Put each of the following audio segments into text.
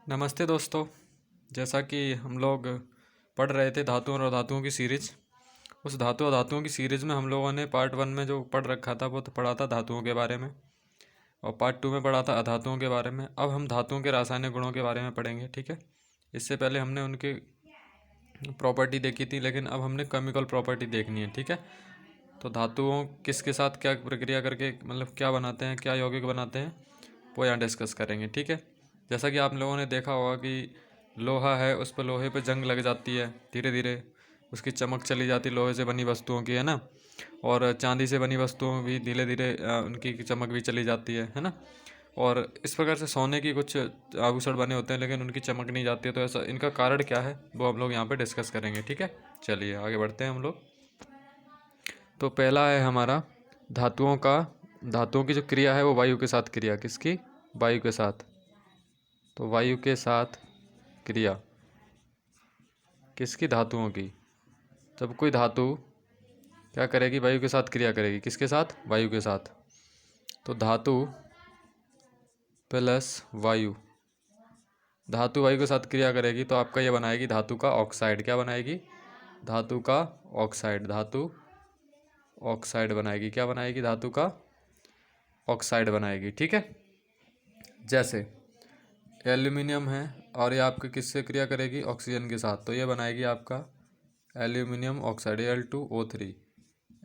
नमस्ते दोस्तों। जैसा कि हम लोग पढ़ रहे थे धातुओं और धातुओं की सीरीज। उस धातु और धातुओं की सीरीज में हम लोगों ने पार्ट 1 में जो पढ़ रखा था वो तो पढ़ा था धातुओं के बारे में, और पार्ट 2 में पढ़ा था अधातुओं के बारे में। अब हम धातुओं के रासायनिक गुणों के बारे में पढ़ेंगे, ठीक है। इससे पहले हमने उनकी प्रॉपर्टी देखी थी, लेकिन अब हमने केमिकल प्रॉपर्टी देखनी है, ठीक है। तो धातुओं किसके साथ क्या प्रक्रिया करके मतलब क्या बनाते हैं, क्या यौगिक बनाते हैं, वो यहाँ डिस्कस करेंगे, ठीक है। जैसा कि आप लोगों ने देखा होगा कि लोहा है, उस पर लोहे पे जंग लग जाती है, धीरे धीरे उसकी चमक चली जाती है लोहे से बनी वस्तुओं की, है ना। और चांदी से बनी वस्तुओं भी धीरे धीरे उनकी चमक भी चली जाती है ना। और इस प्रकार से सोने की कुछ आभूषण बने होते हैं लेकिन उनकी चमक नहीं जाती है। तो ऐसा इनका कारण क्या है वो हम लोग यहाँ पे डिस्कस करेंगे, ठीक है। चलिए आगे बढ़ते हैं हम लोग। तो पहला है हमारा धातुओं की जो क्रिया है वो वायु के साथ क्रिया, किसकी? वायु के साथ। तो वायु के साथ क्रिया किसकी? धातुओं की। जब कोई धातु क्या करेगी? वायु के साथ क्रिया करेगी, किसके साथ? वायु के साथ। तो धातु प्लस वायु, धातु वायु के साथ क्रिया करेगी तो आपका ये बनाएगी धातु का ऑक्साइड। क्या बनाएगी? धातु का ऑक्साइड। धातु ऑक्साइड बनाएगी। क्या बनाएगी? धातु का ऑक्साइड बनाएगी, ठीक है। जैसे एल्यूमिनियम है और ये आपके किससे क्रिया करेगी? ऑक्सीजन के साथ। तो ये बनाएगी आपका एल्यूमिनियम ऑक्साइड, Al2O3।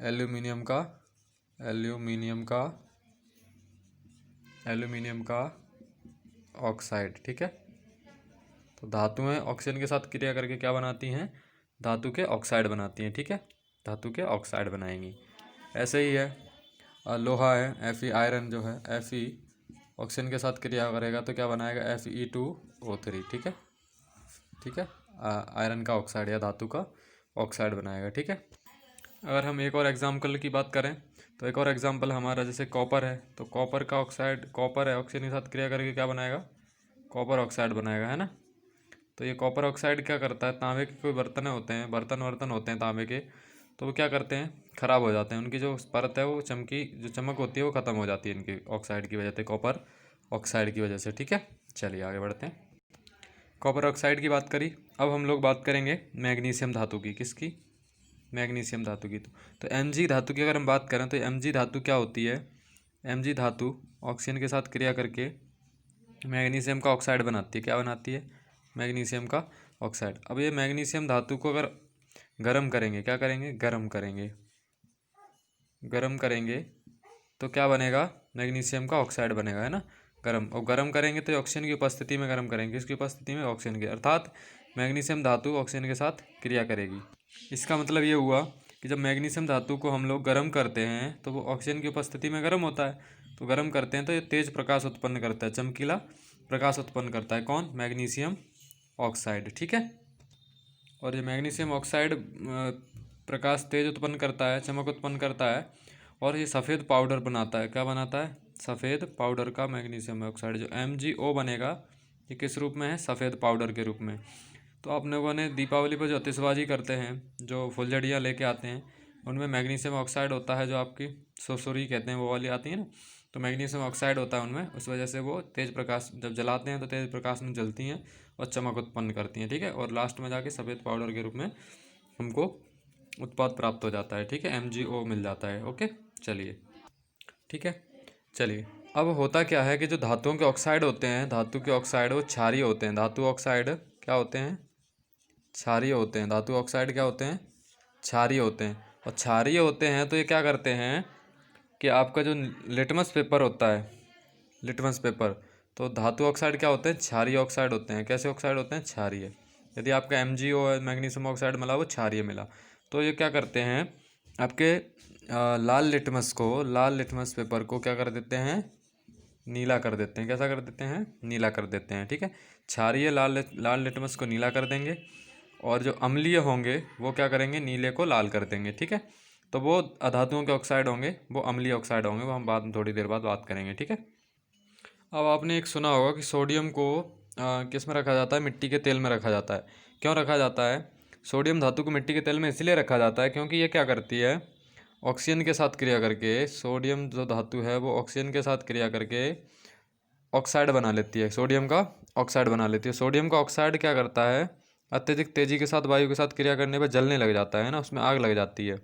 एल्यूमिनियम का एल्यूमिनियम का एल्यूमिनियम का ऑक्साइड, ठीक है। तो धातुएं ऑक्सीजन के साथ क्रिया करके क्या बनाती हैं? धातु के ऑक्साइड बनाती हैं, ठीक है। धातु के ऑक्साइड बनाएंगी। ऐसे ही है लोहा है, Fe आयरन जो है, Fe ऑक्सीजन के साथ क्रिया करेगा तो क्या बनाएगा? Fe2O3, ठीक है। ठीक है, आयरन का ऑक्साइड या धातु का ऑक्साइड बनाएगा, ठीक है। अगर हम एक और एग्जाम्पल की बात करें तो एक और एग्जाम्पल हमारा जैसे कॉपर है, तो कॉपर का ऑक्साइड, कॉपर है ऑक्सीजन के साथ क्रिया करके क्या बनाएगा? कॉपर ऑक्साइड बनाएगा, है ना। तो ये कॉपर ऑक्साइड क्या करता है? तांबे के कोई बर्तन होते हैं, बर्तन होते हैं तांबे के, तो वो क्या करते हैं? ख़राब हो जाते हैं। उनकी जो परत है वो जो चमक होती है वो ख़त्म हो जाती है इनकी ऑक्साइड की वजह से, कॉपर ऑक्साइड की वजह से, ठीक है। चलिए आगे बढ़ते हैं। कॉपर ऑक्साइड की बात करी, अब हम लोग बात करेंगे मैग्नीशियम धातु की। किसकी? मैग्नीशियम धातु की। तो Mg धातु की अगर हम बात करें तो Mg धातु क्या होती है? Mg धातु ऑक्सीजन के साथ क्रिया करके मैग्नीशियम का ऑक्साइड बनाती है। क्या बनाती है? मैग्नीशियम का ऑक्साइड। अब ये मैग्नीशियम धातु को अगर गर्म करेंगे, क्या करेंगे? गर्म करेंगे तो क्या बनेगा? मैग्नीशियम का ऑक्साइड बनेगा, है ना। गर्म करेंगे तो ऑक्सीजन की उपस्थिति में गर्म करेंगे, किसकी उपस्थिति में? ऑक्सीजन की। अर्थात मैग्नीशियम धातु ऑक्सीजन के साथ क्रिया करेगी। इसका मतलब ये हुआ कि जब मैग्नीशियम धातु को हम लोग गर्म करते हैं तो वो ऑक्सीजन की उपस्थिति में गर्म होता है। तो गर्म करते हैं तो ये तेज प्रकाश उत्पन्न करता है, चमकीला प्रकाश उत्पन्न करता है। कौन? मैग्नीशियम ऑक्साइड, ठीक है। और ये मैग्नीशियम ऑक्साइड प्रकाश तेज उत्पन्न करता है, चमक उत्पन्न करता है, और ये सफ़ेद पाउडर बनाता है। क्या बनाता है? सफ़ेद पाउडर का मैग्नीशियम ऑक्साइड जो MgO बनेगा, ये किस रूप में है? सफ़ेद पाउडर के रूप में। तो आप लोगों ने दीपावली पर जो आतिशबाजी करते हैं, जो फुलझड़ियाँ लेके आते हैं, उनमें मैग्नीशियम ऑक्साइड होता है, जो आपकी सुरसुरी कहते हैं वो वाली आती है ना, तो मैग्नीशियम ऑक्साइड होता है उनमें। उस वजह से वो तेज़ प्रकाश जब जलाते हैं तो तेज़ प्रकाश में जलती हैं और चमक उत्पन्न करती हैं, ठीक है। और लास्ट में जाके सफ़ेद पाउडर के रूप में हमको उत्पाद प्राप्त हो जाता है, ठीक है। MgO मिल जाता है, ओके। चलिए, ठीक है। चलिए, अब होता क्या है कि जो धातुओं के ऑक्साइड होते हैं, धातु के ऑक्साइड वो क्षारीय होते हैं। धातु ऑक्साइड क्या होते हैं? क्षारीय होते हैं। धातु ऑक्साइड क्या होते हैं? क्षारीय होते हैं। और क्षारीय होते हैं तो ये क्या करते हैं कि आपका जो लिटमस पेपर होता है, लिटमस पेपर, तो धातु ऑक्साइड क्या होते हैं? क्षारीय ऑक्साइड होते हैं। कैसे ऑक्साइड होते हैं? क्षारीय। यदि आपका MgO मैग्नीशियम ऑक्साइड मिला वो क्षारीय मिला, तो ये क्या करते हैं? आपके लाल लिटमस पेपर को क्या कर देते हैं? नीला कर देते हैं। कैसा कर देते हैं? नीला कर देते हैं, ठीक है। क्षारीय लाल लिटमस को नीला कर देंगे, और जो अम्लीय होंगे वो क्या करेंगे? नीले को लाल कर देंगे, ठीक है। तो वो अधातुओं के ऑक्साइड होंगे, वो अम्लीय ऑक्साइड होंगे, वो हम बाद में थोड़ी देर बाद बात करेंगे, ठीक है। अब आपने एक सुना होगा कि सोडियम को किस में रखा जाता है? मिट्टी के तेल में रखा जाता है। क्यों रखा जाता है? सोडियम धातु को मिट्टी के तेल में इसलिए रखा जाता है क्योंकि ये क्या करती है? ऑक्सीजन के साथ क्रिया करके, सोडियम जो धातु है वो ऑक्सीजन के साथ क्रिया करके ऑक्साइड बना लेती है, सोडियम का ऑक्साइड बना लेती है। सोडियम का ऑक्साइड क्या करता है, अत्यधिक तेज़ी के साथ वायु के साथ क्रिया करने पर जलने लग जाता है ना, उसमें आग लग जाती है।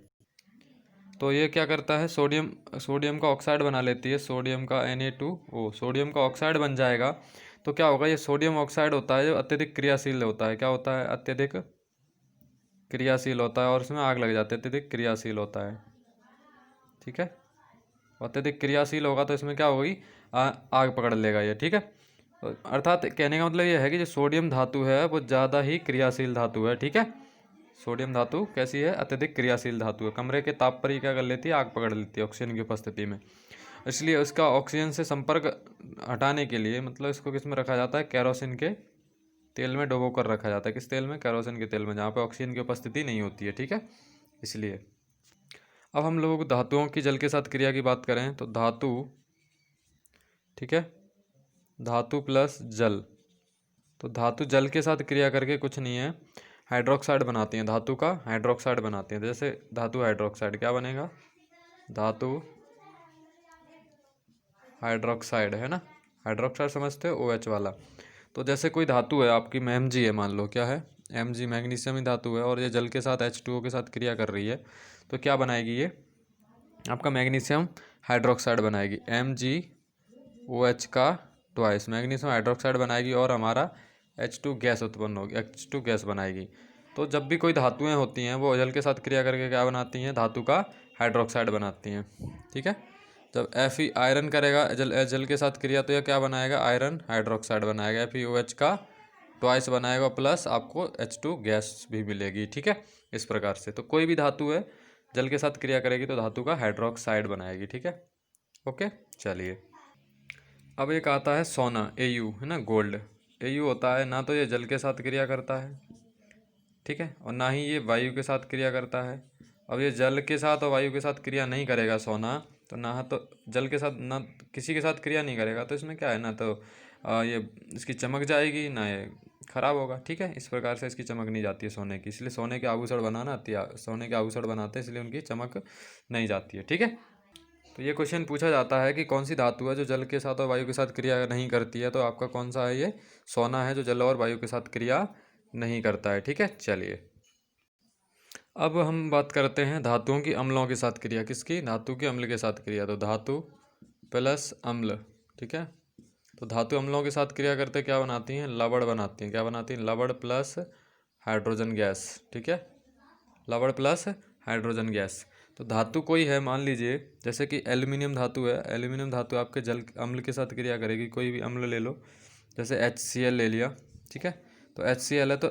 तो ये क्या करता है, सोडियम का ऑक्साइड बना लेती है, सोडियम का Na2O, सोडियम का ऑक्साइड बन जाएगा। तो क्या होगा, ये सोडियम ऑक्साइड होता है जो अत्यधिक क्रियाशील होता है। क्या होता है, अत्यधिक क्रियाशील होता है और उसमें आग लग जाती है, अत्यधिक क्रियाशील होता है। ठीक है, अत्यधिक क्रियाशील होगा तो इसमें क्या होगी, आग पकड़ लेगा ये। ठीक है, तो अर्थात कहने का मतलब ये है कि जो सोडियम धातु है वो ज़्यादा ही क्रियाशील धातु है। ठीक है, सोडियम धातु कैसी है, अत्यधिक क्रियाशील धातु है। कमरे के ताप पर ही क्या कर लेती है, आग पकड़ लेती है ऑक्सीजन की उपस्थिति में। इसलिए उसका ऑक्सीजन से संपर्क हटाने के लिए, मतलब इसको किस में रखा जाता है, कैरोसिन के तेल में डुबो कर रखा जाता है। किस तेल में, कैरोसिन के तेल में, जहाँ पे ऑक्सीजन की उपस्थिति नहीं होती है। ठीक है, इसलिए अब हम लोग धातुओं की जल के साथ क्रिया की बात करें तो धातु, ठीक है, धातु प्लस जल, तो धातु जल के साथ क्रिया करके कुछ नहीं है, हाइड्रोक्साइड बनाती हैं, धातु का हाइड्रोक्साइड बनाती हैं। जैसे धातु हाइड्रोक्साइड क्या बनेगा, धातु हाइड्रोक्साइड है ना, हाइड्रोक्साइड समझते हो, OH वाला। तो जैसे कोई धातु है आपकी Mg है, मान लो क्या है, Mg, मैग्नीशियम ही धातु है और ये जल के साथ H2O के साथ क्रिया कर रही है, तो क्या बनाएगी ये आपका मैग्नीशियम हाइड्रोक्साइड बनाएगी, MgOH का ट्वाइस मैग्नीशियम हाइड्रोक्साइड बनाएगी और हमारा H2 गैस उत्पन्न होगी, H2 गैस बनाएगी। तो जब भी कोई धातुएं होती हैं वो जल के साथ क्रिया करके क्या बनाती हैं, धातु का हाइड्रोक्साइड बनाती हैं। ठीक है, जब Fe आयरन करेगा जल के साथ क्रिया तो यह क्या बनाएगा, आयरन हाइड्रोक्साइड बनाएगा, FeOH का ट्वाइस बनाएगा, प्लस आपको H2 गैस भी मिलेगी। ठीक है, इस प्रकार से तो कोई भी धातु है जल के साथ क्रिया करेगी तो धातु का हाइड्रोक्साइड बनाएगी। ठीक है, ओके, चलिए अब एक आता है सोना, Au है ना, गोल्ड। Au होता है ना तो ये जल के साथ क्रिया करता है, ठीक है, और ना ही ये वायु के साथ क्रिया करता है। अब ये जल के साथ और वायु के साथ क्रिया नहीं करेगा सोना, तो ना तो जल के साथ ना किसी के साथ क्रिया नहीं करेगा, तो इसमें क्या है ना, तो ये इसकी चमक जाएगी ना, ये खराब होगा। ठीक है, इस प्रकार से इसकी चमक नहीं जाती है सोने की, इसलिए सोने के आभूषण बनाना आती है, सोने के आभूषण बनाते हैं इसलिए उनकी चमक नहीं जाती है। ठीक है, तो ये क्वेश्चन पूछा जाता है कि कौन सी धातु है जो जल के साथ और वायु के साथ क्रिया नहीं करती है, तो आपका कौन सा है, ये सोना है जो जल और वायु के साथ क्रिया नहीं करता है। ठीक है, चलिए अब हम बात करते हैं धातुओं की अम्लों के साथ क्रिया, किसकी, धातु के अम्ल के साथ क्रिया, तो धातु प्लस अम्ल। ठीक है, तो धातु अम्लों के साथ क्रिया करते क्या बनाती हैं, लवण बनाती हैं। क्या बनाती हैं, लवण प्लस हाइड्रोजन गैस। ठीक है, लवण प्लस हाइड्रोजन गैस। तो धातु कोई है, मान लीजिए जैसे कि एल्यूमिनियम धातु है, एल्यूमिनियम धातु आपके जल अम्ल के साथ क्रिया करेगी, कोई भी अम्ल ले लो, जैसे HCl ले लिया। ठीक है, तो HCl है तो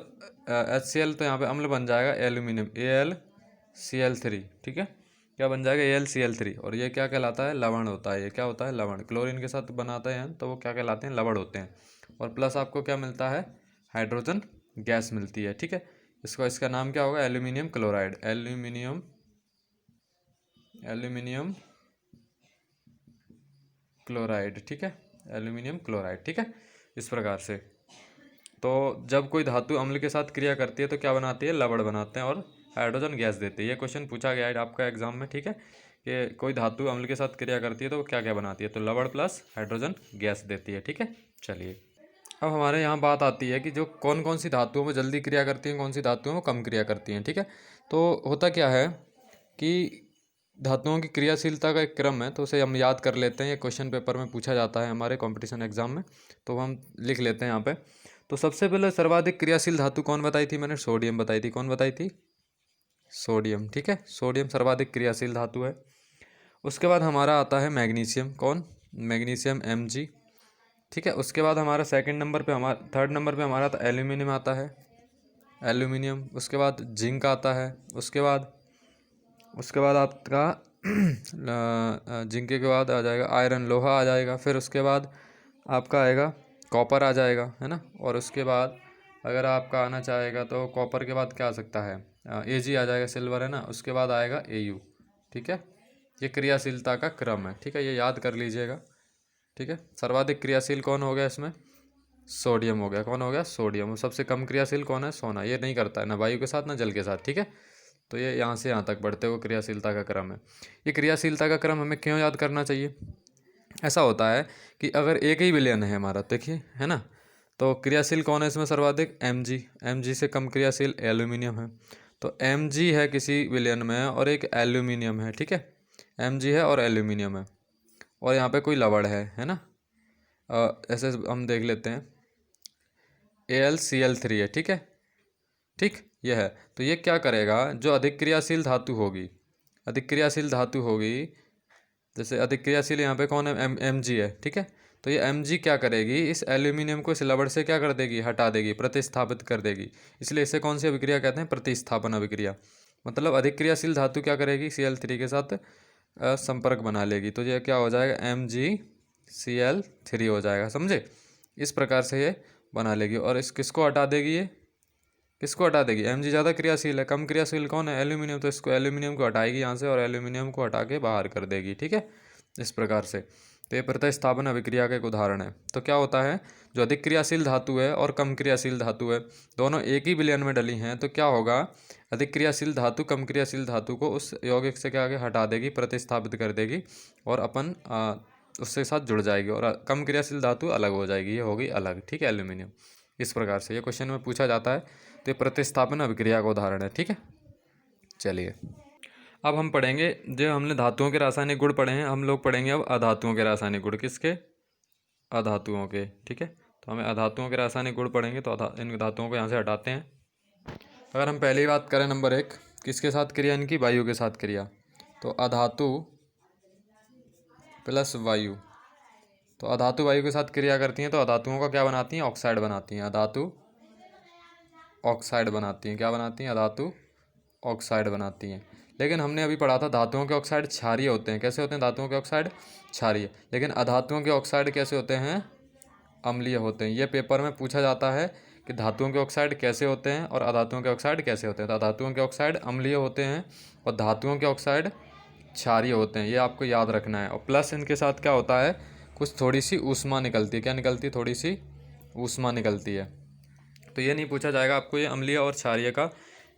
HCl तो यहाँ पे अम्ल बन जाएगा एल्यूमिनियम, AlCl3। ठीक है, क्या बन जाएगा, AlCl3, और ये क्या कहलाता है, लवण होता है। ये क्या होता है, लवण। क्लोरीन के साथ बनाते हैं तो वो क्या कहलाते हैं, लवण होते हैं। और प्लस आपको क्या मिलता है, हाइड्रोजन गैस मिलती है। ठीक है, इसका नाम क्या होगा, एल्यूमिनियम क्लोराइड, एल्यूमिनियम क्लोराइड। ठीक है, एल्यूमिनियम क्लोराइड। ठीक है, इस प्रकार से तो जब कोई धातु अम्ल के साथ क्रिया करती है तो क्या बनाती है, लवण बनाते हैं और हाइड्रोजन गैस देती है। ये क्वेश्चन पूछा गया है आपका एग्जाम में। ठीक है, कि कोई धातु अम्ल के साथ क्रिया करती है तो वो क्या क्या बनाती है, तो लवण प्लस हाइड्रोजन गैस देती है। ठीक है, चलिए अब हमारे यहाँ बात आती है कि जो कौन कौन सी धातुओं में जल्दी क्रिया करती हैं, कौन सी धातुओं में कम क्रिया करती हैं। ठीक है, तो होता क्या है कि धातुओं की क्रियाशीलता का एक क्रम है, तो उसे हम याद कर लेते हैं। ये क्वेश्चन पेपर में पूछा जाता है हमारे कंपटीशन एग्जाम में, तो हम लिख लेते हैं यहाँ पे। तो सबसे पहले सर्वाधिक क्रियाशील धातु कौन बताई थी मैंने, सोडियम बताई थी। कौन बताई थी, सोडियम। ठीक है, सोडियम सर्वाधिक क्रियाशील धातु है। उसके बाद हमारा आता है मैग्नीशियम, कौन, मैग्नीशियम Mg। ठीक है, उसके बाद हमारा थर्ड नंबर पे हमारा एल्यूमिनियम आता है, एल्यूमिनियम। उसके बाद जिंक आता है। उसके बाद आपका जिंक के बाद आ जाएगा आयरन, लोहा आ जाएगा। फिर उसके बाद आपका आएगा कॉपर आ जाएगा, है ना। और उसके बाद अगर आपका आना चाहेगा तो कॉपर के बाद क्या आ सकता है, Ag आ जाएगा, सिल्वर है ना। उसके बाद आएगा Au। ठीक है, ये क्रियाशीलता का क्रम है। ठीक है, ये याद कर लीजिएगा। ठीक है, सर्वाधिक क्रियाशील कौन हो गया इसमें, सोडियम हो गया। कौन हो गया, सोडियम। और सबसे कम क्रियाशील कौन है, सोना। ये नहीं करता है ना वायु के साथ ना जल के साथ। ठीक है, तो ये यहाँ से यहाँ तक बढ़ते हुए क्रियाशीलता का क्रम है। ये क्रियाशीलता का क्रम हमें क्यों याद करना चाहिए, ऐसा होता है कि अगर एक ही विलयन है हमारा, देखिए है ना, तो क्रियाशील कौन है इसमें सर्वाधिक, Mg से कम क्रियाशील एल्यूमिनियम है। तो Mg है किसी विलयन में और एक एल्यूमिनियम है, ठीक है, Mg है और एल्यूमिनियम है, और यहाँ पे कोई लवण है ना, ऐसे हम देख लेते हैं AlCl3 है, ठीक है, ठीक, यह है। तो ये क्या करेगा, जो अधिक क्रियाशील धातु होगी, अधिक क्रियाशील धातु होगी, जैसे अधिक क्रियाशील यहाँ पे कौन है, Mg है, ठीक है, तो ये Mg क्या करेगी, इस एल्यूमिनियम को इस लवण से क्या कर देगी, हटा देगी, प्रतिस्थापित कर देगी। इसलिए इसे कौन सी अभिक्रिया कहते हैं, प्रतिस्थापन अभिक्रिया। मतलब अधिक क्रियाशील धातु क्या करेगी, Cl3 के साथ संपर्क बना लेगी, तो ये क्या हो जाएगा, MgCl3 हो जाएगा, समझे। इस प्रकार से ये बना लेगी, और इस किसको हटा देगी, ये किसको हटा देगी, Mg ज़्यादा क्रियाशील है, कम क्रियाशील कौन है, एल्यूमिनियम, तो इसको एल्यूमिनियम को हटाएगी यहाँ से और एल्यूमिनियम को हटा के बाहर कर देगी, ठीक है, इस प्रकार से। तो ये प्रतिस्थापन अभिक्रिया का एक उदाहरण है। तो क्या होता है, जो अधिक क्रियाशील धातु है और कम क्रियाशील धातु है, दोनों एक ही विलयन में डली हैं, तो क्या होगा, अधिक क्रियाशील धातु कम क्रियाशील धातु को उस यौगिक से क्या आगे हटा देगी, प्रतिस्थापित कर देगी, और अपन उसके साथ जुड़ जाएगी, और कम क्रियाशील धातु अलग हो जाएगी, ये होगी अलग, ठीक है, एल्यूमिनियम। इस प्रकार से ये क्वेश्चन में पूछा जाता है। तो ये प्रतिस्थापन अभिक्रिया का उदाहरण है, ठीक है। चलिए अब हम पढ़ेंगे, जो हमने धातुओं के रासायनिक गुण पढ़े हैं, हम लोग पढ़ेंगे अब अधातुओं के रासायनिक गुण, किसके, अधातुओं के, ठीक है। तो हमें अधातुओं के रासायनिक गुण पढ़ेंगे, तो इन धातुओं को यहाँ से हटाते हैं। अगर हम पहली बात करें नंबर 1, किसके साथ क्रिया इनकी, वायु के साथ क्रिया, तो अधातु प्लस वायु, तो अधातु वायु के साथ क्रिया करती हैं, तो अधातुओं का क्या बनाती हैं, ऑक्साइड बनाती हैं, अधातु ऑक्साइड बनाती हैं, क्या बनाती हैं, अधातु ऑक्साइड बनाती हैं। लेकिन हमने अभी पढ़ा था धातुओं के ऑक्साइड क्षारीय होते हैं, कैसे होते हैं धातुओं के ऑक्साइड, क्षारीय। लेकिन अधातुओं के ऑक्साइड कैसे होते हैं, अम्लीय होते हैं। ये पेपर में पूछा जाता है कि धातुओं के ऑक्साइड कैसे होते हैं और अधातुओं के ऑक्साइड कैसे होते हैं। तो धातुओं के ऑक्साइड अम्लीय होते हैं और धातुओं के ऑक्साइड क्षारीय होते हैं, ये आपको याद रखना है। और प्लस इनके साथ क्या होता है, कुछ थोड़ी सी ऊष्मा निकलती है, क्या निकलती है, थोड़ी सी ऊष्मा निकलती है। तो ये नहीं पूछा जाएगा आपको, ये अम्लीय और क्षारीय का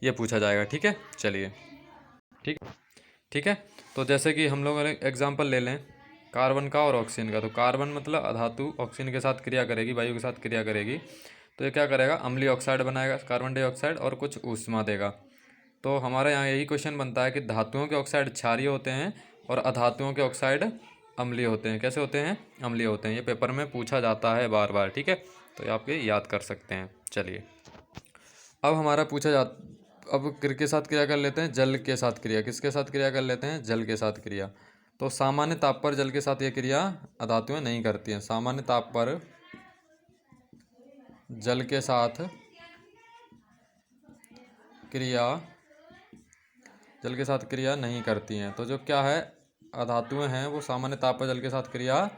ये पूछा जाएगा, ठीक है। चलिए ठीक है। तो जैसे कि हम लोग एग्जांपल ले लें कार्बन का और ऑक्सीजन का। तो कार्बन मतलब अधातु ऑक्सीजन के साथ क्रिया करेगी, वायु के साथ क्रिया करेगी, तो ये क्या करेगा, अम्लीय ऑक्साइड बनाएगा, कार्बन डाइऑक्साइड, और कुछ ऊष्मा देगा। तो हमारे यहाँ यही क्वेश्चन बनता है कि धातुओं के ऑक्साइड क्षारीय होते हैं और अधातुओं के ऑक्साइड अम्लीय होते हैं। कैसे होते हैं, अम्लीय होते हैं। ये पेपर में पूछा जाता है बार बार, ठीक है, तो ये आप ये याद कर सकते हैं। चलिए अब हमारा पूछा जा अब किसके साथ क्रिया कर लेते हैं, जल के साथ क्रिया। किसके साथ क्रिया कर लेते हैं, जल के साथ क्रिया। तो सामान्य ताप पर जल के साथ ये क्रिया अधातुएं नहीं करती हैं। सामान्य ताप पर जल के साथ क्रिया नहीं करती हैं। तो जो क्या है, अधातुएं हैं वो सामान्य ताप पर जल के साथ क्रिया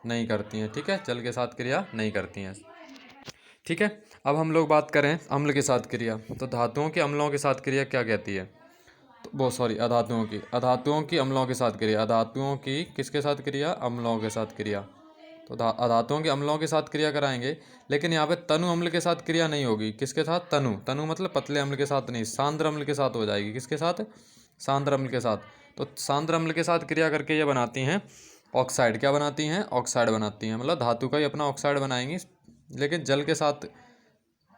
नहीं करती हैं, ठीक है, जल के साथ क्रिया नहीं करती हैं, ठीक है। अब हम लोग बात करें अम्ल के साथ क्रिया। तो धातुओं के अम्लों के साथ क्रिया क्या कहती है, तो वो सॉरी अधातुओं की अम्लों के साथ क्रिया। अधातुओं की किसके साथ क्रिया, अम्लों के साथ क्रिया। तो अधातुओं के अम्लों के साथ क्रिया कराएंगे, लेकिन यहाँ पे तनु अम्ल के साथ क्रिया नहीं होगी। किसके साथ, तनु मतलब पतले अम्ल के साथ नहीं, सांद्र अम्ल के साथ हो जाएगी। किसके साथ, सांद्र अम्ल के साथ। तो सांद्र अम्ल के साथ क्रिया करके ये बनाती हैं ऑक्साइड। क्या बनाती हैं, ऑक्साइड बनाती हैं, मतलब धातु का ही अपना ऑक्साइड बनाएंगी। लेकिन जल के साथ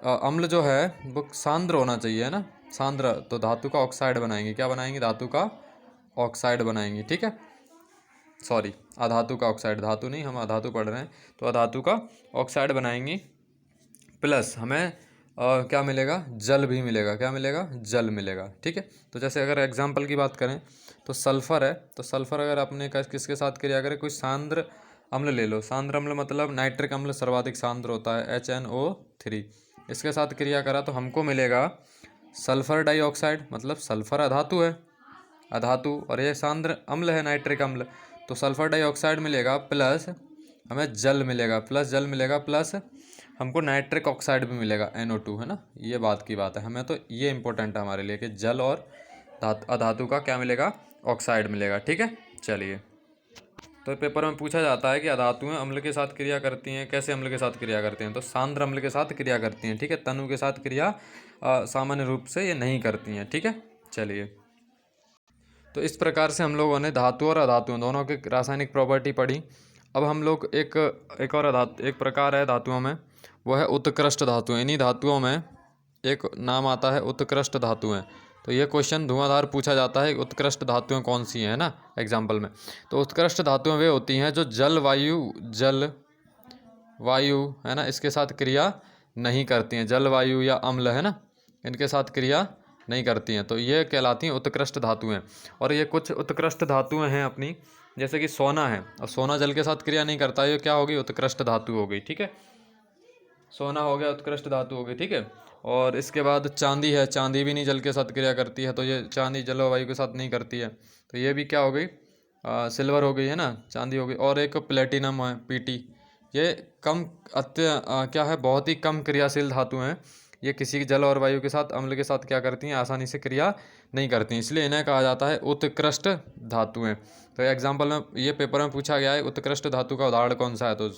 अम्ल जो है वो सांद्र होना चाहिए, है ना, सांद्र। तो धातु का ऑक्साइड बनाएंगे, क्या बनाएंगे, धातु का ऑक्साइड बनाएंगे, ठीक है, सॉरी अधातु का ऑक्साइड, धातु नहीं, हम अधातु पढ़ रहे हैं। तो अधातु का ऑक्साइड बनाएंगे, प्लस हमें क्या मिलेगा, जल भी मिलेगा। क्या मिलेगा, जल मिलेगा, ठीक है। तो जैसे अगर एग्जाम्पल की बात करें तो सल्फर है, तो सल्फर अगर आपने किसके साथ क्रिया करें, कोई सांद्र अम्ल ले लो। सांद्र अम्ल मतलब नाइट्रिक अम्ल सर्वाधिक सांद्र होता है, HNO3। इसके साथ क्रिया करा तो हमको मिलेगा सल्फर डाइऑक्साइड, मतलब सल्फर अधातु है, अधातु, और ये सांद्र अम्ल है, नाइट्रिक अम्ल। तो सल्फर डाइऑक्साइड मिलेगा, प्लस हमें जल मिलेगा, प्लस हमको नाइट्रिक ऑक्साइड भी मिलेगा, NO2, है ना। ये बात की बात है, हमें तो ये इंपॉर्टेंट है हमारे लिए कि जल और अधातु का क्या मिलेगा, ऑक्साइड मिलेगा, ठीक है। चलिए तो पेपर में पूछा जाता है कि अधातुएं अम्ल के साथ क्रिया करती हैं, कैसे अम्ल के साथ क्रिया करती हैं, तो सांद्र अम्ल के साथ क्रिया करती हैं, ठीक है। तनु के साथ क्रिया सामान्य रूप से ये नहीं करती हैं, ठीक है। चलिए तो इस प्रकार से हम लोगों ने धातु और अधातुओं दोनों की रासायनिक प्रॉपर्टी पढ़ी। अब हम लोग एक और धातु, एक प्रकार है धातुओं में, वो है उत्कृष्ट धातुएं। इन्हीं धातुओं में एक नाम आता है उत्कृष्ट धातुएं। तो ये क्वेश्चन धुआंधार पूछा जाता है, उत्कृष्ट धातुएं कौन सी हैं ना एग्जाम्पल में। तो उत्कृष्ट धातुएं वे होती हैं जो जल वायु है ना इसके साथ क्रिया नहीं करती हैं। जल वायु या अम्ल है ना, इनके साथ क्रिया नहीं करती हैं, तो ये कहलाती हैं उत्कृष्ट धातुएं। और ये कुछ उत्कृष्ट धातुएं हैं अपनी, जैसे कि सोना है, और सोना जल के साथ क्रिया नहीं करता, ये क्या होगी, उत्कृष्ट धातु हो गई। ठीक है, सोना हो गया, उत्कृष्ट धातु हो गई। ठीक है, और इसके बाद चांदी है, चांदी भी नहीं जल के साथ क्रिया करती है, तो ये चांदी जल वायु के साथ नहीं करती है, तो ये भी क्या हो गई, सिल्वर हो गई है ना, चांदी हो गई। और एक प्लेटिनम है, पीटी, ये क्या है, बहुत ही कम क्रियाशील धातु हैं। ये किसी जल और वायु के साथ, अम्ल के साथ क्या करती हैं, आसानी से क्रिया नहीं करती, इसलिए इन्हें कहा जाता है उत्कृष्ट धातुएं। तो एग्जाम्पल में ये पेपर में पूछा गया है उत्कृष्ट धातु का उदाहरण कौन सा है, तो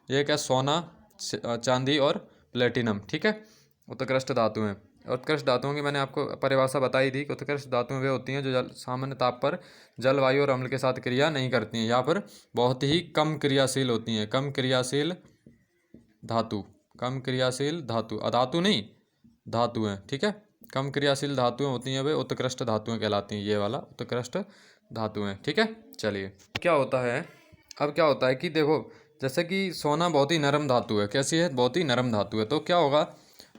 ये क्या, सोना, चांदी और प्लेटिनम। ठीक है, उत्कृष्ट धातु हैं। उत्कृष्ट धातुओं की मैंने आपको परिभाषा बताई थी कि उत्कृष्ट धातुएं वे होती हैं जो सामान्य ताप पर जल वायु और अम्ल के साथ क्रिया नहीं करती हैं, यहाँ पर बहुत ही कम क्रियाशील होती हैं। कम क्रियाशील धातु, कम क्रियाशील धातु, अधातु नहीं, धातु हैं। ठीक है, कम क्रियाशील धातुएं होती हैं वे उत्कृष्ट धातुएं कहलाती हैं, ये वाला उत्कृष्ट धातुएं। ठीक है, चलिए क्या होता है, अब क्या होता है कि देखो, जैसे कि सोना बहुत ही नरम धातु है, कैसी है, बहुत ही नरम धातु है, तो क्या होगा,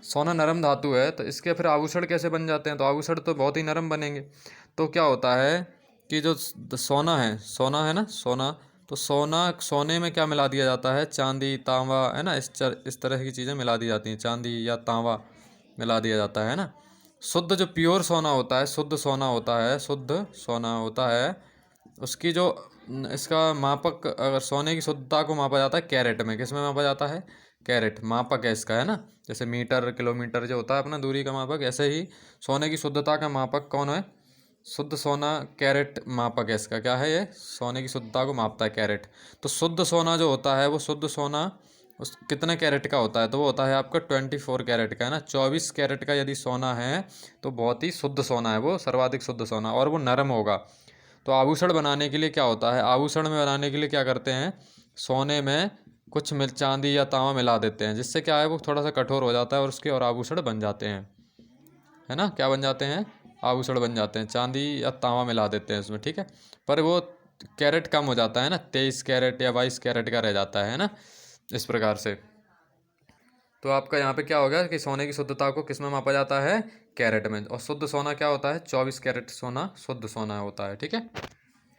सोना नरम धातु है, तो इसके फिर आभूषण कैसे बन जाते हैं, तो आभूषण तो बहुत ही नरम बनेंगे। तो क्या होता है कि जो सोना है ना, सोना, तो सोने में क्या मिला दिया जाता है, चांदी, तांबा है ना, इस तरह की चीज़ें मिला दी जाती हैं, चांदी या तांबा मिला दिया जाता है ना। शुद्ध जो प्योर सोना होता है, शुद्ध सोना होता है, उसकी जो इसका मापक, अगर सोने की शुद्धता को मापा जाता है कैरेट में, किस में मापा जाता है, कैरेट मापक है इसका, है ना। जैसे मीटर, किलोमीटर जो होता है अपना दूरी का मापक, ऐसे ही सोने की शुद्धता का मापक कौन है, शुद्ध सोना, कैरेट मापक है इसका, क्या है, ये सोने की शुद्धता को मापता है, कैरेट। तो शुद्ध सोना जो होता है, वो शुद्ध सोना उस कितने कैरेट का होता है, तो वो होता है आपका 24 कैरेट का, है ना। 24 कैरेट का यदि सोना है तो बहुत ही शुद्ध सोना है, वो सर्वाधिक शुद्ध सोना, और वो नरम होगा। तो आभूषण बनाने के लिए क्या होता है, आभूषण में बनाने के लिए क्या करते हैं, सोने में कुछ चांदी या तांबा मिला देते हैं, जिससे क्या है, वो थोड़ा सा कठोर हो जाता है, और उसके और आभूषण बन जाते हैं, है ना, क्या बन जाते हैं, आभूषण बन जाते हैं, चांदी या तांबा मिला देते हैं उसमें। ठीक है, पर वो कैरेट कम हो जाता है ना, 23 कैरेट या 22 कैरेट का रह जाता है ना, इस प्रकार से। तो आपका यहाँ पे क्या हो गया कि सोने की शुद्धता को किस में मापा जाता है, कैरेट में, और शुद्ध सोना क्या होता है, 24 कैरेट सोना शुद्ध सोना होता है। ठीक है,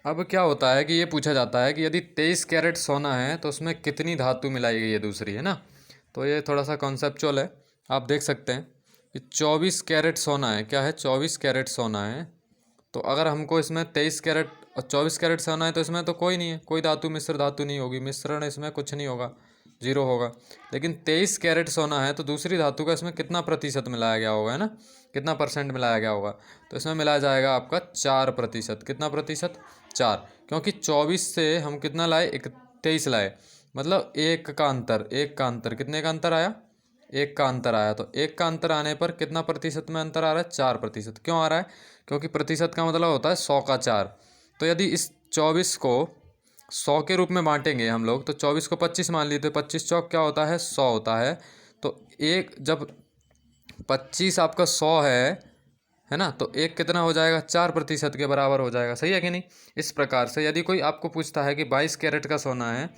अब क्या होता है कि ये पूछा जाता है कि यदि 23 कैरेट सोना है तो उसमें कितनी धातु मिलाई गई है दूसरी, है ना। तो ये थोड़ा सा कॉन्सेप्चुअल है, आप देख सकते हैं कि 24 कैरेट सोना है, क्या है, 24 कैरेट सोना है, तो अगर हमको इसमें 23 कैरेट और 24 कैरेट सोना है, तो इसमें तो कोई नहीं है, कोई धातु, मिश्र धातु नहीं होगी, मिश्रण इसमें कुछ नहीं होगा, 0 होगा। लेकिन 23 कैरेट सोना है तो दूसरी धातु का इसमें कितना प्रतिशत मिलाया गया होगा, है ना, कितना परसेंट मिलाया गया होगा, तो इसमें मिलाया जाएगा आपका 4%। कितना प्रतिशत, 4, क्योंकि 24 से हम कितना लाए, 23 लाए, मतलब एक का अंतर, कितने का अंतर आया, 1 का अंतर आया। तो 1 का अंतर आने पर कितना प्रतिशत में अंतर आ रहा है, 4%। क्यों आ रहा है, क्योंकि प्रतिशत का मतलब होता है 100 का 4। तो यदि इस 24 को 100 के रूप में बांटेंगे हम लोग, तो 24 को 25 मान लीजिए, 25 चौक क्या होता है, 100 होता है। तो एक जब 25 आपका 100 है ना, तो एक कितना हो जाएगा, 4% के बराबर हो जाएगा, सही है कि नहीं। इस प्रकार से यदि कोई आपको पूछता है कि 22 कैरेट का सोना है,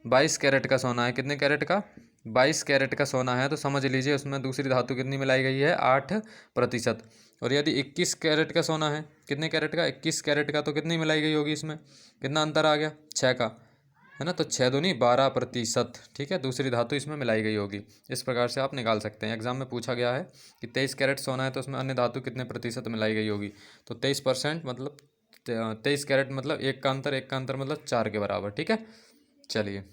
22 कैरेट का सोना है, कितने कैरेट का, 22 कैरेट का सोना है, तो समझ लीजिए उसमें दूसरी धातु कितनी मिलाई गई है, 8%। और यदि 21 कैरेट का सोना है, कितने कैरेट का, 21 कैरेट का, तो कितनी मिलाई गई होगी इसमें, कितना अंतर आ गया, 6 का, है ना। तो 6 दूनी 12%, ठीक है, दूसरी धातु इसमें मिलाई गई होगी। इस प्रकार से आप निकाल सकते हैं। एग्जाम में पूछा गया है कि 23 कैरेट सोना है तो उसमें अन्य धातु कितने प्रतिशत मिलाई गई होगी, तो 23% मतलब 23 कैरेट मतलब एक का अंतर मतलब 4 के बराबर। ठीक है, चलिए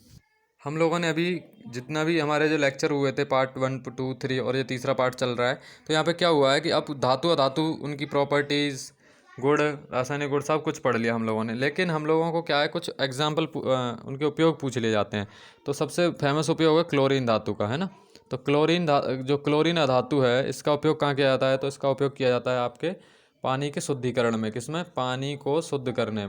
हम लोगों ने अभी जितना भी हमारे जो लेक्चर हुए थे पार्ट 1, 2, 3 और ये तीसरा पार्ट चल रहा है, तो यहाँ पे क्या हुआ है कि अब धातु अधातु उनकी प्रॉपर्टीज़, गुण, रासायनिक गुण सब कुछ पढ़ लिया हम लोगों ने। लेकिन हम लोगों को क्या है, कुछ एग्जाम्पल उनके उपयोग पूछ लिए जाते हैं। तो सबसे फेमस उपयोग है क्लोरीन धातु का, है ना। तो जो क्लोरीन अधातु है, इसका उपयोग कहाँ किया जाता है, तो इसका उपयोग किया जाता है आपके पानी के शुद्धिकरण में, किसमें, पानी को शुद्ध करने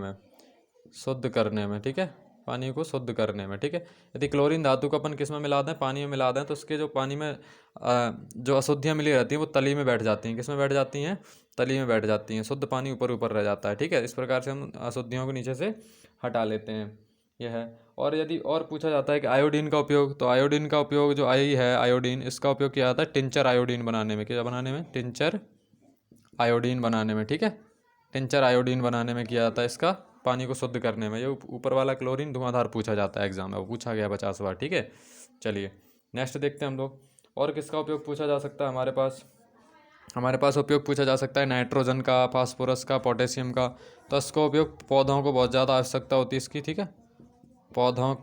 में, ठीक है, पानी को शुद्ध करने में, ठीक है। यदि क्लोरीन धातु को अपन किस में मिला दें, पानी में मिला दें, तो उसके जो पानी में जो अशुद्धियाँ मिली रहती हैं वो तली में बैठ जाती हैं। किस में बैठ जाती हैं? तली में बैठ जाती हैं। शुद्ध पानी ऊपर ऊपर रह जाता है, ठीक है। इस प्रकार से हम अशुद्धियों को नीचे से हटा लेते हैं, यह है। और यदि और पूछा जाता है कि आयोडीन का उपयोग, तो आयोडीन का उपयोग जो आई है आयोडीन, इसका उपयोग किया जाता है टिंचर आयोडीन बनाने में। क्या बनाने में? टिंचर आयोडीन बनाने में, ठीक है। टिंचर आयोडीन बनाने में किया जाता है इसका, पानी को शुद्ध करने में। ये ऊपर वाला क्लोरीन धुआंधार पूछा जाता है एग्जाम में, वो पूछा गया 50 बार, ठीक है। चलिए नेक्स्ट देखते हैं हम लोग। और किसका उपयोग पूछा जा सकता है हमारे पास उपयोग पूछा जा सकता है नाइट्रोजन का, फास्फोरस का, पोटेशियम का। तो इसका उपयोग पौधों को बहुत ज़्यादा आवश्यकता होती है इसकी, ठीक है। पौधों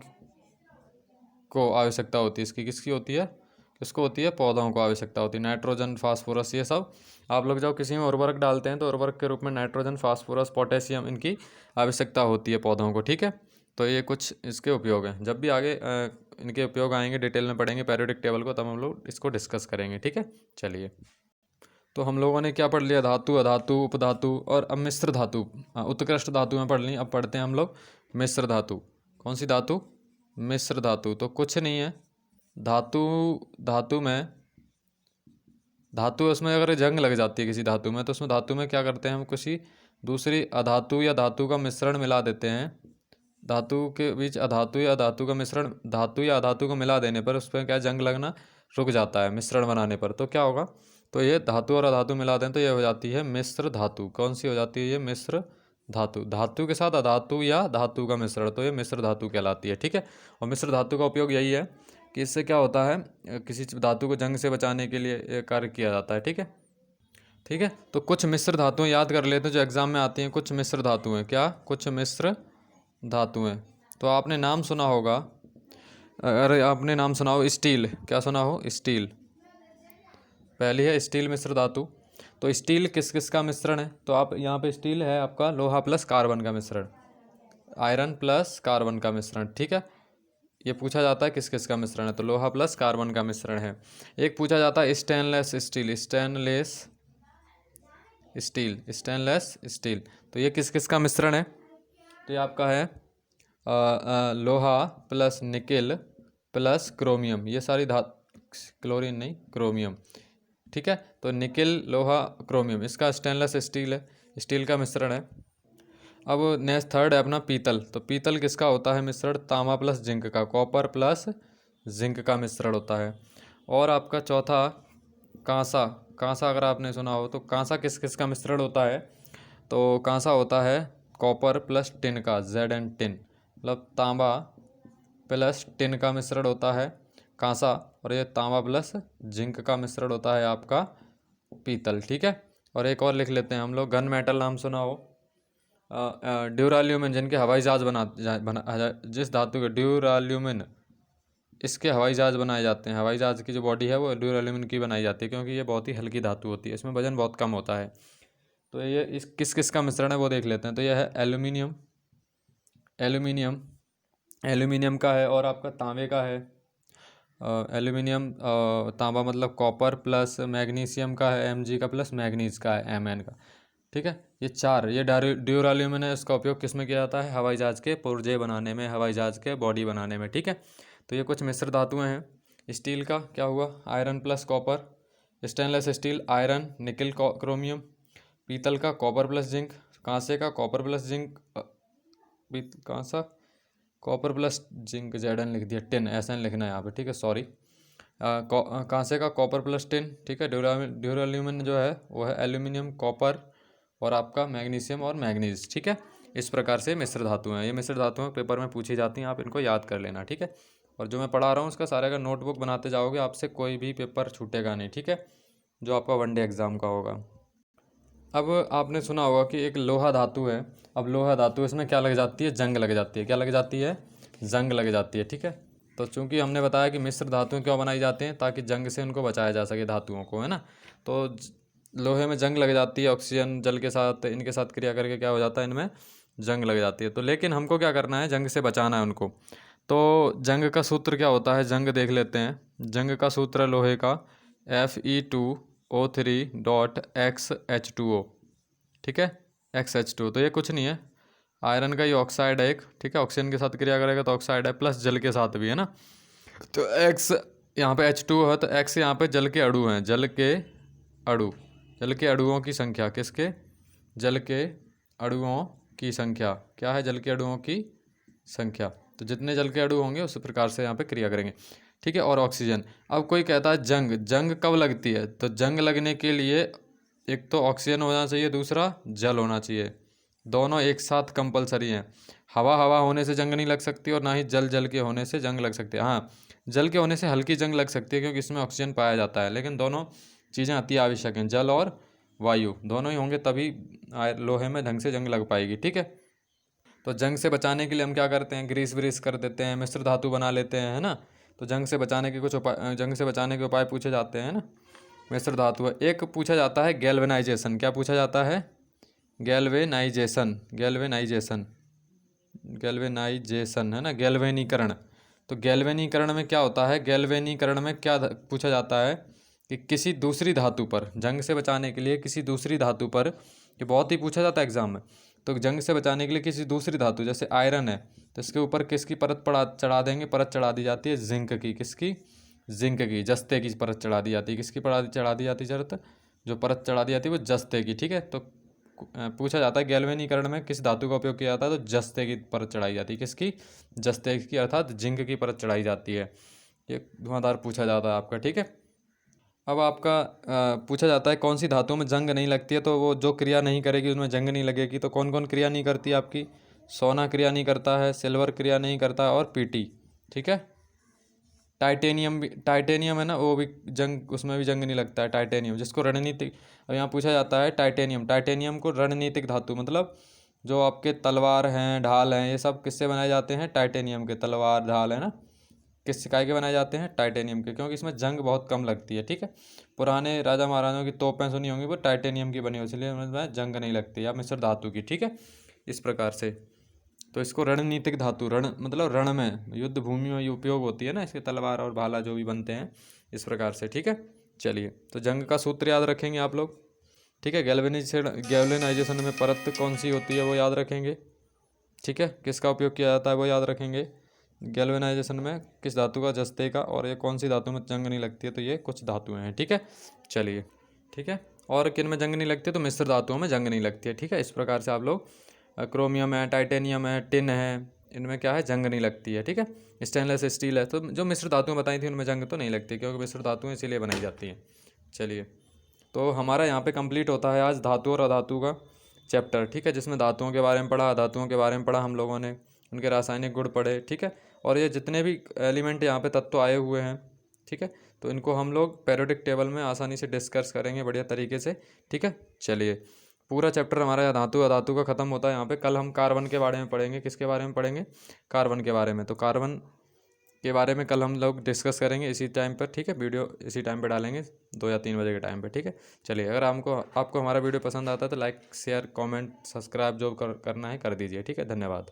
को आवश्यकता होती है इसकी, किसकी होती है? किसको होती है? पौधों को आवश्यकता होती है। नाइट्रोजन, फास्फोरस, ये सब आप लोग जब किसी में उर्वरक डालते हैं तो उर्वरक के रूप में नाइट्रोजन, फास्फोरस, पोटेशियम, इनकी आवश्यकता होती है पौधों को, ठीक है। तो ये कुछ इसके उपयोग हैं। जब भी आगे इनके उपयोग आएंगे, डिटेल में पढ़ेंगे पीरियोडिक टेबल को, तब हम लोग इसको डिस्कस करेंगे, ठीक है। चलिए, तो हम लोगों ने क्या पढ़ लिया? धातु, अधातु, उपधातु और अब मिश्र धातु। उत्कृष्ट धातु में पढ़ ली, अब पढ़ते हैं हम लोग मिश्र धातु। कौन सी धातु? मिश्र धातु। तो कुछ नहीं है, धातु में उसमें अगर जंग लग जाती है किसी धातु में, तो उसमें धातु में क्या करते हैं हम? किसी दूसरी अधातु या धातु का मिश्रण मिला देते हैं। धातु के बीच अधातु या धातु का मिश्रण, धातु या अधातु को मिला देने पर उस पर क्या जंग लगना रुक जाता है मिश्रण बनाने पर। तो क्या होगा? तो ये धातु और अधातु मिला दें तो ये हो जाती है मिश्र धातु। कौन सी हो जाती है ये? मिश्र धातु। धातु के साथ अधातु या धातु का मिश्रण, तो ये मिश्र धातु कहलाती है, ठीक है। और मिश्र धातु का उपयोग यही है कि इससे क्या होता है, किसी धातु को जंग से बचाने के लिए कार्य किया जाता है, ठीक है। ठीक है, तो कुछ मिश्र धातुएं याद कर लेते हैं जो एग्जाम में आती हैं। कुछ मिश्र धातुएं, क्या? कुछ मिश्र धातुएं। तो आपने नाम सुना होगा, अरे आपने नाम सुना हो स्टील। क्या सुना हो? स्टील पहली है, स्टील मिश्र धातु। तो स्टील किस किस का मिश्रण है? तो आप यहाँ पे स्टील है आपका लोहा प्लस कार्बन का मिश्रण, आयरन प्लस कार्बन का मिश्रण, ठीक है। ये पूछा जाता है किस किस का मिश्रण है, तो लोहा प्लस कार्बन का मिश्रण है। एक पूछा जाता है स्टेनलेस स्टील, स्टेनलेस स्टील। तो ये किस किस का मिश्रण है? तो ये आपका है लोहा प्लस निकेल प्लस क्रोमियम। ये सारी क्लोरीन नहीं, क्रोमियम, ठीक है। तो निकेल, लोहा, क्रोमियम, इसका स्टेनलेस स्टील है, स्टील का मिश्रण है। अब नेक्स्ट थर्ड है अपना पीतल। तो पीतल किसका होता है मिश्रण? तांबा प्लस जिंक का, कॉपर प्लस जिंक का मिश्रण होता है। और आपका चौथा कांसा। कांसा अगर आपने सुना हो, तो कांसा किस किस का मिश्रण होता है? तो कांसा होता है कॉपर प्लस टिन का, Zn टिन, मतलब तांबा प्लस टिन का मिश्रण होता है कांसा। और ये तांबा प्लस जिंक का मिश्रण होता है आपका पीतल, ठीक है। और एक और लिख लेते हैं हम लोग, गन मेटल नाम सुना हो, ड्यूराल्यूमिन, जिनके हवाई जहाज जिस धातु के ड्यूराल्यूमिन, इसके हवाई जहाज बनाए जाते हैं। हवाई जहाज की जो बॉडी है वो ड्यूराल्यूमिन की बनाई जाती है, क्योंकि ये बहुत ही हल्की धातु होती है, इसमें वजन बहुत कम होता है। तो ये इस किस किस का मिश्रण है वो देख लेते हैं। तो यह है एल्यूमिनियम, एल्यूमिनियम का है। और आपका तांबे का है, एल्यूमिनियम, तांबा मतलब कॉपर प्लस मैग्नीशियम का है, Mg का, प्लस मैग्नीज का है, Mn का, ठीक है। ये चार, ये ड्यूराल्यूमिन है, इसका उपयोग किस में किया जाता है? हवाई जहाज के पुर्जे बनाने में, हवाई जहाज के बॉडी बनाने में, ठीक है। तो ये कुछ मिश्र धातुएं हैं। स्टील का क्या हुआ? Iron plus copper, stainless steel iron, nickel chromium. पीतल का कॉपर प्लस जिंक, कांसे का कॉपर प्लस जिंक, कांसा कॉपर प्लस जिंक, Zn लिख दिया, टिन Sn लिखना है यहाँ पे, ठीक है, सॉरी। कांसे का कॉपर प्लस टिन, ठीक है। ड्यूराल्यूमिन जो है वो है एल्यूमिनियम, कॉपर और आपका मैग्नीशियम और मैग्नीज, ठीक है। इस प्रकार से मिश्र धातु हैं। ये मिश्र धातुएं पेपर में पूछी जाती हैं, आप इनको याद कर लेना, ठीक है। और जो मैं पढ़ा रहा हूँ उसका सारे का नोटबुक बनाते जाओगे, आपसे कोई भी पेपर छूटेगा नहीं, ठीक है, जो आपका वनडे एग्जाम का होगा। अब आपने सुना होगा कि एक लोहा धातु है। अब लोहा धातु, इसमें क्या लग जाती है? जंग लग जाती है। क्या लग जाती है? जंग लग जाती है, ठीक है। तो चूंकि हमने बताया कि मिश्र धातुएं क्यों बनाई जाती हैं, ताकि जंग से उनको बचाया जा सके धातुओं को, है ना। तो लोहे में जंग लग जाती है, ऑक्सीजन जल के साथ, इनके साथ क्रिया करके क्या हो जाता है, इनमें जंग लग जाती है। तो लेकिन हमको क्या करना है? जंग से बचाना है उनको। तो जंग का सूत्र क्या होता है? जंग देख लेते हैं। जंग का सूत्र है लोहे का Fe2O3.XH2O, ठीक है, XH2। तो ये कुछ नहीं है, आयरन का ये ऑक्साइड है एक, ठीक है, ऑक्सीजन के साथ क्रिया करेगा तो ऑक्साइड है, प्लस जल के साथ भी है ना। तो एक्स यहाँ पे H2 है, तो एक्स यहाँ पे जल के अणु हैं, जल के अणु, जल के अणुओं की संख्या, किसके, जल के अणुओं की संख्या, क्या है, जल के अणुओं की संख्या। तो जितने जल के अणु होंगे उस प्रकार से यहाँ पे क्रिया करेंगे, ठीक है। और ऑक्सीजन, अब कोई कहता है जंग, जंग कब लगती है, तो जंग लगने के लिए एक तो ऑक्सीजन होना चाहिए, दूसरा जल होना चाहिए, दोनों एक साथ कंपलसरी हैं। हवा हवा होने से जंग नहीं लग सकती और ना ही जल जल के होने से जंग लग सकती है। हाँ, जल के होने से हल्की जंग लग सकती है क्योंकि इसमें ऑक्सीजन पाया जाता है, लेकिन दोनों चीज़ें अति आवश्यक हैं, जल और वायु दोनों ही होंगे तभी लोहे में ढंग से जंग लग पाएगी, ठीक है। तो जंग से बचाने के लिए हम क्या करते हैं, ग्रीस व्रीस कर देते हैं, मिश्र धातु बना लेते हैं, है ना। तो जंग से बचाने के कुछ उपाय, जंग से बचाने के उपाय पूछे जाते हैं ना, मिश्र धातु है। एक पूछा जाता है गैल्वेनाइजेशन, क्या पूछा जाता है, गैल्वेनाइजेशन, गैल्वेनाइजेशन, गैल्वेनाइजेशन, है ना, गैल्वेनीकरण। तो गैल्वेनीकरण में क्या होता है, गैल्वेनीकरण में क्या पूछा जाता है कि किसी दूसरी धातु पर, जंग से बचाने के लिए किसी दूसरी धातु पर, ये बहुत ही पूछा जाता है एग्जाम में। तो जंग से बचाने के लिए किसी दूसरी धातु, जैसे आयरन है, तो इसके ऊपर किसकी परत चढ़ा देंगे, परत चढ़ा दी जाती है जिंक की, किसकी, जिंक की, जस्ते की परत चढ़ा दी जाती है, किसकी चढ़ा दी जाती है परत, जो परत चढ़ा दी जाती है वो जस्ते की, ठीक है। तो पूछा जाता है गैल्वेनीकरण में किस धातु का उपयोग किया जाता है, तो जस्ते की परत चढ़ाई जाती है, किसकी, जस्ते की, अर्थात जिंक की परत चढ़ाई जाती है। ये धुआंधार पूछा जाता है आपका, ठीक है। अब आपका पूछा जाता है कौन सी धातु में जंग नहीं लगती है, तो वो जो क्रिया नहीं करेगी उसमें जंग नहीं लगेगी। तो कौन कौन क्रिया नहीं करती है आपकी, सोना क्रिया नहीं करता है, सिल्वर क्रिया नहीं करता और पीटी, ठीक है। टाइटेनियम भी, टाइटेनियम है ना, वो भी जंग, उसमें भी जंग नहीं लगता है, टाइटेनियम जिसको रणनीतिक, अब यहाँ पूछा जाता है टाइटेनियम, टाइटेनियम को रणनीतिक धातु, मतलब जो आपके तलवार हैं, ढाल हैं, ये सब किससे बनाए जाते हैं, टाइटेनियम के, तलवार ढाल है ना, किस काय के बनाए जाते हैं, टाइटेनियम के, क्योंकि इसमें जंग बहुत कम लगती है, ठीक है। पुराने राजा महाराजाओं की तोपें सुनी होंगी, वो टाइटेनियम की बनी हुई, इसलिए उनमें जंग नहीं लगती, या मिश्र धातु की, ठीक है, इस प्रकार से। तो इसको रणनीतिक धातु, रण मतलब रण में, युद्ध भूमि में ये उपयोग होती है ना, इसके तलवार और भाला जो भी बनते हैं, इस प्रकार से, ठीक है। चलिए, तो जंग का सूत्र याद रखेंगे आप लोग, ठीक है। गैल्वेनाइजेशन में परत कौन सी होती है वो याद रखेंगे, ठीक है। किसका उपयोग किया जाता है वो याद रखेंगे, गैल्वेनाइजेशन में किस धातु का, जस्ते का, और ये कौन सी धातु में जंग नहीं लगती है, तो ये कुछ धातुएं हैं, ठीक है। चलिए, ठीक है। और किन में जंग नहीं लगती है, तो मिश्र धातुओं में जंग नहीं लगती है, ठीक है। इस प्रकार से आप लोग, क्रोमियम है, टाइटेनियम है, टिन है, इनमें क्या है, जंग नहीं लगती है, ठीक है। स्टेनलेस स्टील है, तो जो मिश्र धातुएं बताई थी उनमें जंग तो नहीं लगती, क्योंकि मिश्र धातुएं इसीलिए बनाई जाती हैं। चलिए, तो हमारा यहाँ पे कंप्लीट होता है आज धातु और अधातु का चैप्टर, ठीक है, जिसमें धातुओं के बारे में पढ़ा, अधातुओं के बारे में पढ़ा हम लोगों ने, उनके रासायनिक गुण पढ़े, ठीक है। और ये जितने भी एलिमेंट यहाँ पे तत्व आए हुए हैं, ठीक है, तो इनको हम लोग पेरियोडिक टेबल में आसानी से डिस्कस करेंगे बढ़िया तरीके से, ठीक है। चलिए, पूरा चैप्टर हमारा यहाँ धातु अधातु का ख़त्म होता है यहाँ पे। कल हम कार्बन के बारे में पढ़ेंगे, किसके बारे में पढ़ेंगे, कार्बन के बारे में। तो कार्बन के बारे में कल हम लोग डिस्कस करेंगे इसी टाइम पर, ठीक है। वीडियो इसी टाइम पे डालेंगे 2 या 3 बजे के टाइम पे, ठीक है। चलिए, अगर आपको हमारा वीडियो पसंद आता है तो लाइक शेयर कमेंट सब्सक्राइब जो करना है कर दीजिए, ठीक है। धन्यवाद।